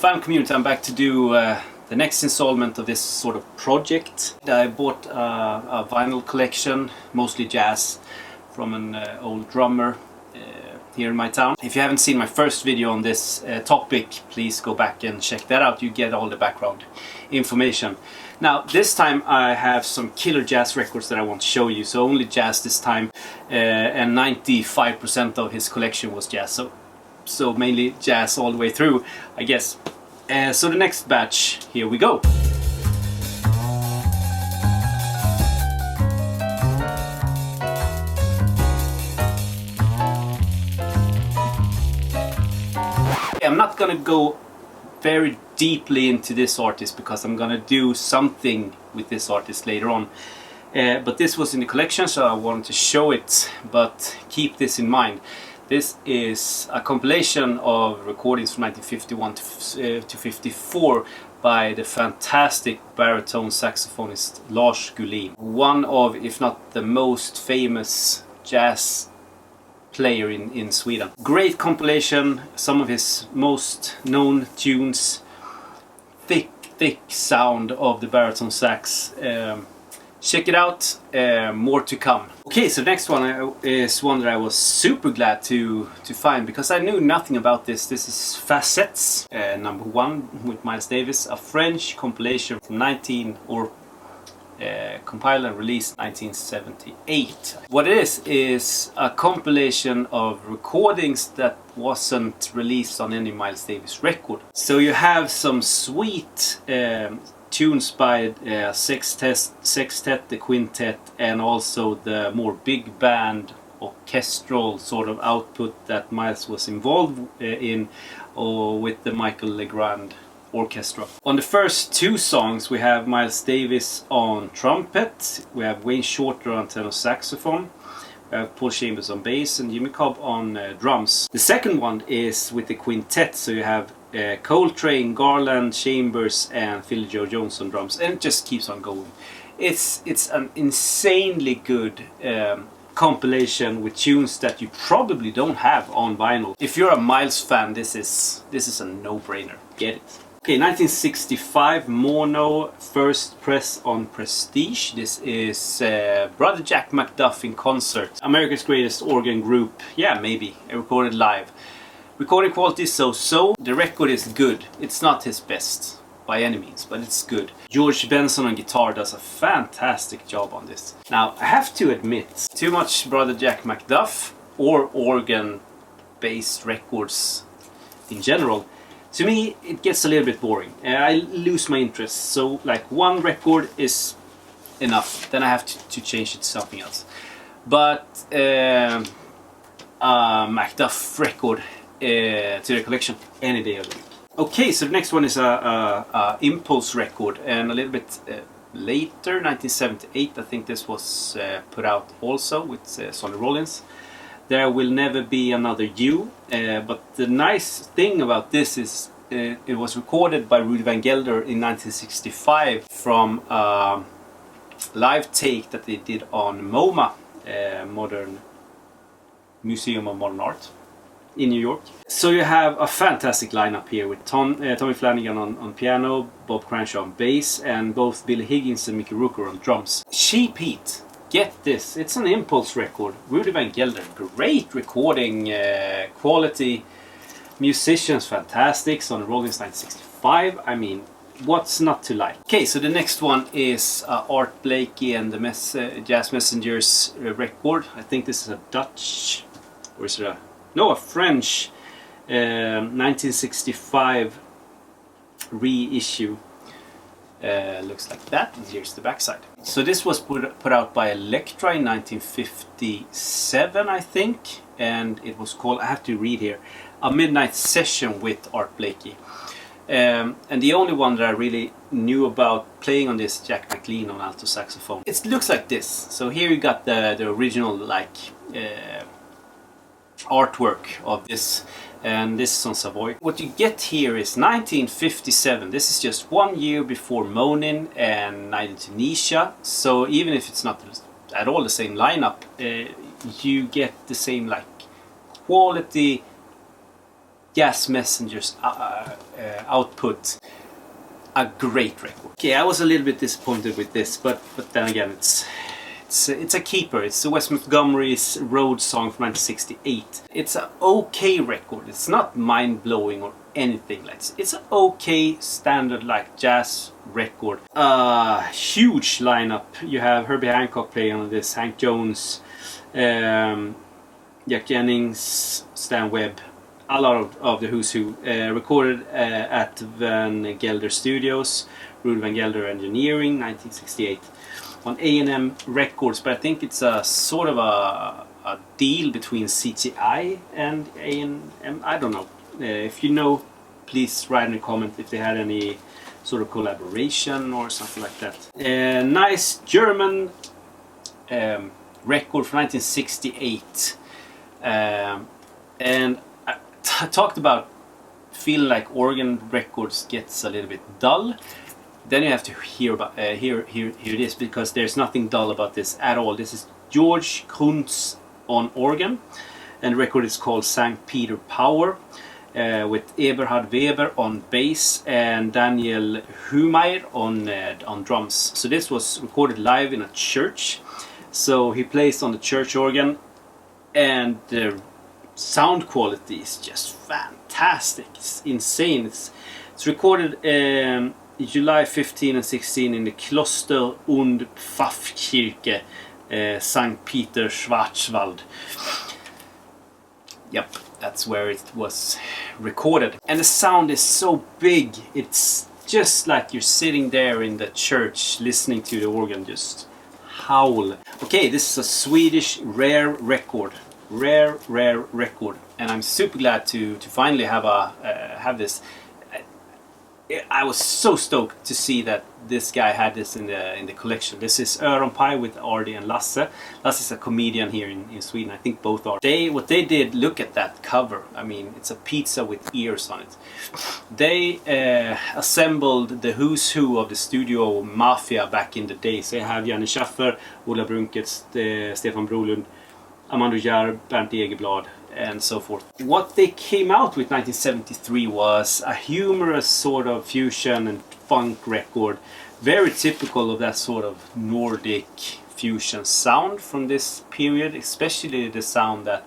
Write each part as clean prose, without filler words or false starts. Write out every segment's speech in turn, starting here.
fan community, I'm back to do the next installment of this sort of project. I bought a vinyl collection, mostly jazz, from an old drummer here in my town. If you haven't seen my first video on this topic, please go back and check that out. You get all the background information. Now this time I have some killer jazz records that I want to show you, so only jazz this time, and 95% of his collection was jazz, so mainly jazz all the way through, I guess. So the next batch, here we go. I'm not gonna go very deeply into this artist because I'm gonna do something with this artist later on. But this was in the collection, so I wanted to show it, but keep this in mind. This is a compilation of recordings from 1951 to 54 by the fantastic baritone saxophonist Lars Gullin. One of, if not the most famous jazz player in Sweden. Great compilation, some of his most known tunes, thick sound of the baritone sax. Check it out, more to come. Okay, so next one is one that I was super glad to find because I knew nothing about this. This is Facets, #1 with Miles Davis, a French compilation from compiled and released 1978. What it is a compilation of recordings that wasn't released on any Miles Davis record. So you have some sweet tunes by sextet, the quintet, and also the more big band orchestral sort of output that Miles was involved in, or with the Michael Legrand Orchestra. On the first two songs we have Miles Davis on trumpet, we have Wayne Shorter on tenor saxophone, we have Paul Chambers on bass, and Jimmy Cobb on drums. The second one is with the quintet, so you have Coltrane, Garland, Chambers, and Philly Joe Jones on drums, and it just keeps on going. It's an insanely good compilation with tunes that you probably don't have on vinyl. If you're a Miles fan, this is a no-brainer. Get it. Okay, 1965 mono, first press on Prestige. This is Brother Jack McDuff in concert. America's Greatest Organ Group. Yeah, maybe. Recorded live. Recording quality is so-so. The record is good. It's not his best by any means, but it's good. George Benson on guitar does a fantastic job on this. Now, I have to admit, too much Brother Jack McDuff or organ-based records in general, to me it gets a little bit boring. I lose my interest, so like one record is enough, then I have to change it to something else. But McDuff record to the collection any day of the week. Okay, so the next one is a Impulse record, and a little bit later, 1978, I think this was put out also with Sonny Rollins. There Will Never Be Another You, but the nice thing about this is it was recorded by Rudy Van Gelder in 1965 from a live take that they did on MoMA, Modern Museum of Modern Art in New York. So you have a fantastic lineup here with Tommy Flanagan on piano, Bob Cranshaw on bass, and both Billy Higgins and Mickey Rooker on drums. Cheap Heat. Get this, it's an Impulse record. Rudy Van Gelder, great recording quality. Musicians, fantastic. Sonny Rollins, 1965. I mean, what's not to like? Okay, so the next one is Art Blakey and the Jazz Messengers record. I think this is a Dutch, or is it a French 1965 reissue. Looks like that, and here's the backside. So this was put out by Elektra in 1957, I think, and it was called, I have to read here, A Midnight Session with Art Blakey. And the only one that I really knew about playing on this, Jack McLean on alto saxophone. It looks like this. So here you got the original like artwork of this, and this is on Savoy. What you get here is 1957. This is just 1 year before Moanin' and Night in Tunisia, so even if it's not at all the same lineup, you get the same like quality Gas Messengers output. A great record. Okay, I was a little bit disappointed with this, but then again, it's a keeper. It's the Wes Montgomery's Road Song from 1968. It's an okay record. It's not mind-blowing or anything. It's an okay standard like jazz record. Huge lineup. You have Herbie Hancock playing on this, Hank Jones, Jack Jennings, Stan Webb. A lot of the Who's Who, recorded at Van Gelder Studios, Ruud Van Gelder Engineering, 1968, on A&M Records. But I think it's a sort of a deal between CTI and A&M. I don't know. If you know, please write in a comment if they had any sort of collaboration or something like that. Nice German record from 1968, and I talked about feeling like organ records gets a little bit dull. Then you have to hear this, because there's nothing dull about this at all. This is George Kuntz on organ, and the record is called St. Peter Power, with Eberhard Weber on bass and Daniel Humeyer on drums. So this was recorded live in a church. So he plays on the church organ, and the sound quality is just fantastic. It's insane. It's recorded July 15 and 16 in the Kloster und Pfaffkirche, St. Peter Schwarzwald. Yep, that's where it was recorded. And the sound is so big. It's just like you're sitting there in the church listening to the organ just howl. Okay, this is a Swedish rare record. Rare record, and I'm super glad to finally have this. I was so stoked to see that this guy had this in the collection. This is Öronpaj with Ardy and Lasse. Lasse is a comedian here in Sweden. I think both are. What they did, look at that cover. I mean, it's a pizza with ears on it. They assembled the who's who of the studio mafia back in the days. They have Janne Schaffer, Ola Brunkets, Stefan Brolund, Amando Jarr, Bernt Egerblad, and so forth. What they came out with 1973 was a humorous sort of fusion and funk record, very typical of that sort of Nordic fusion sound from this period, especially the sound that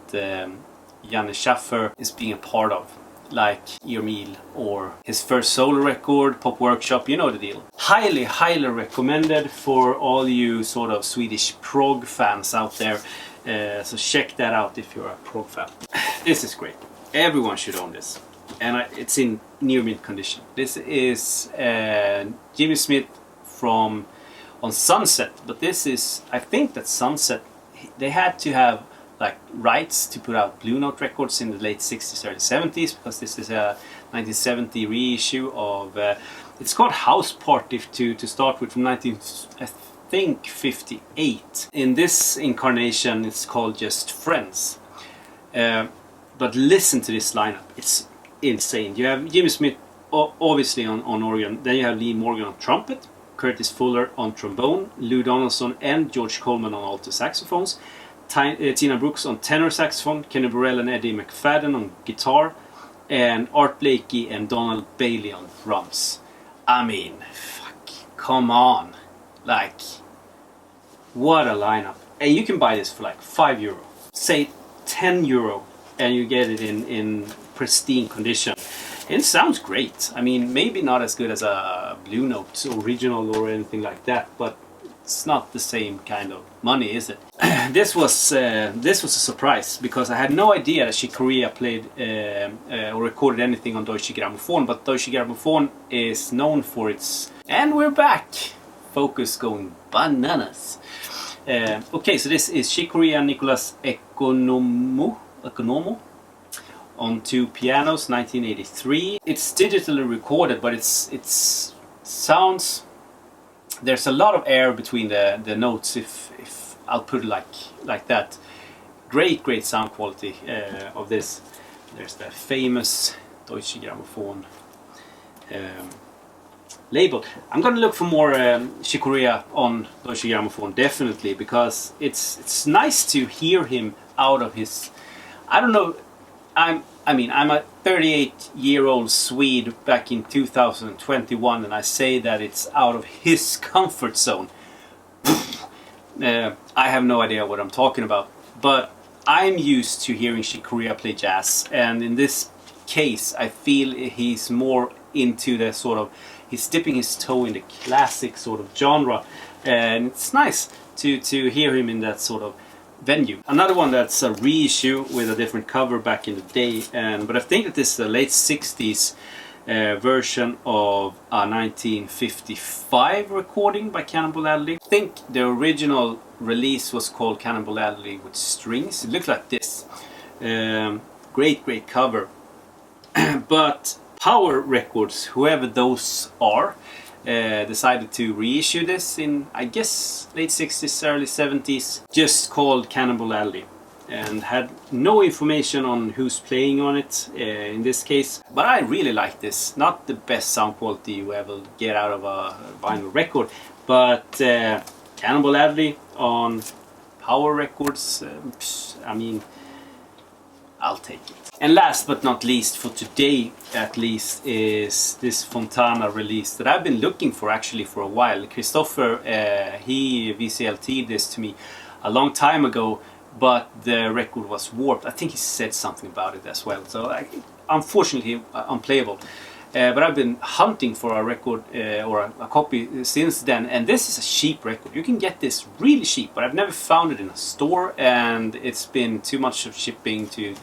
Janne Schaffer is being a part of, like Irmil or his first solo record, Pop Workshop. You know the deal. Highly recommended for all you sort of Swedish prog fans out there. So check that out if you're a prog fan. This is great. Everyone should own this. And it's in near mint condition. This is Jimmy Smith on Sunset. But this is, I think that Sunset, they had to have like rights to put out Blue Note records in the late 60s, early 70s, because this is a 1970 reissue of it's called House Party to start with, from 1958. In this incarnation it's called just Friends. But listen to this lineup, it's insane. You have Jimmy Smith obviously on organ, then you have Lee Morgan on trumpet, Curtis Fuller on trombone, Lou Donaldson and George Coleman on alto saxophones, Tina Brooks on tenor saxophone, Kenny Burrell and Eddie McFadden on guitar, and Art Blakey and Donald Bailey on drums. I mean, fuck, come on. Like, what a lineup. And you can buy this for like €5. Say €10 and you get it in pristine condition. And it sounds great. I mean, maybe not as good as a Blue Note original or anything like that, but it's not the same kind of money, is it? This was a surprise, because I had no idea that Chick Corea played or recorded anything on Deutsche Grammophon, but Deutsche Grammophon is known for its... And we're back! Focus going bananas. Okay, so this is Chick Corea and Nicolas Economo on 2 pianos, 1983. It's digitally recorded, but it's sounds... There's a lot of air between the notes, if I'll put it like that. Great sound quality of this. There's the famous Deutsche Grammophon label. I'm gonna look for more Chick Corea on Deutsche Grammophon, definitely, because it's nice to hear him out of his... I don't know, I mean, I'm a 38-year-old Swede back in 2021, and I say that it's out of his comfort zone. I have no idea what I'm talking about, but I'm used to hearing Chick Corea play jazz, and in this case I feel he's more into the sort of, he's dipping his toe in the classic sort of genre, and it's nice to hear him in that sort of venue. Another one that's a reissue with a different cover back in the day, but I think that this is a late 60s version of a 1955 recording by Cannonball Adderley. I think the original release was called Cannonball Adderley with Strings. It looked like this. Great cover. But Power Records, whoever those are, decided to reissue this in, I guess, late 60s, early 70s, just called Cannonball Adderley, and had no information on who's playing on it in this case. But I really like this. Not the best sound quality you ever get out of a vinyl record, but Cannonball Adderley on Power Records, I mean, I'll take it. And last but not least, for today at least, is this Fontana release that I've been looking for actually for a while. Christopher, he VCLT'd this to me a long time ago, but the record was warped. I think he said something about it as well, so unfortunately unplayable. But I've been hunting for a record or a copy since then, and this is a cheap record. You can get this really cheap, but I've never found it in a store, and it's been too much of shipping to,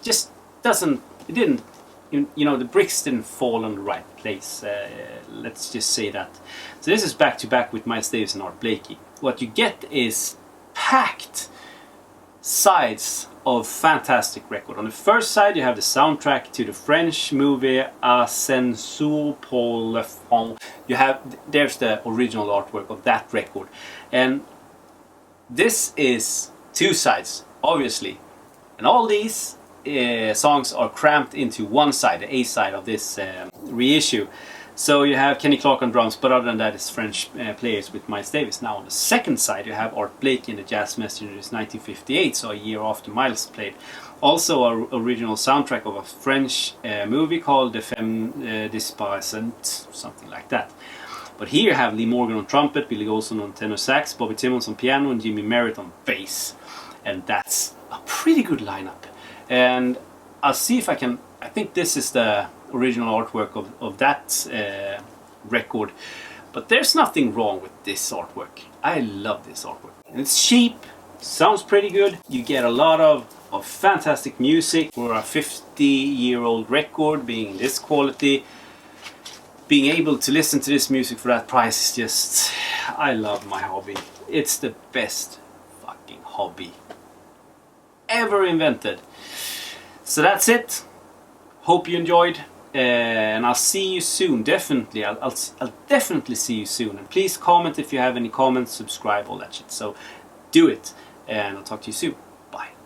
just doesn't, it didn't, you know, the bricks didn't fall on the right place. Let's just say that. So this is back to back with Miles Davis and Art Blakey. What you get is packed sides of fantastic record. On the first side you have the soundtrack to the French movie Ascenseur pour le Fond. You have, there's the original artwork of that record, and this is two sides obviously, and all these songs are cramped into one side, the A side of this reissue. So you have Kenny Clarke on drums, but other than that it's French players with Miles Davis. Now on the second side you have Art Blakey and the Jazz Messengers 1958, so a year after Miles played. Also an original soundtrack of a French movie called The Femme Disparaissante, something like that. But here you have Lee Morgan on trumpet, Billy Golson on tenor sax, Bobby Timmons on piano, and Jimmy Merritt on bass. And that's a pretty good lineup. And I'll see if I can, I think this is the original artwork of that record, but there's nothing wrong with this artwork. I love this artwork, and it's cheap, sounds pretty good. You get a lot of fantastic music for a 50-year-old record being this quality. Being able to listen to this music for that price is just, I love my hobby. It's the best fucking hobby ever invented. So that's it. Hope you enjoyed, and I'll see you soon. Definitely, I'll definitely see you soon. And please comment if you have any comments, subscribe, all that shit. So do it, and I'll talk to you soon.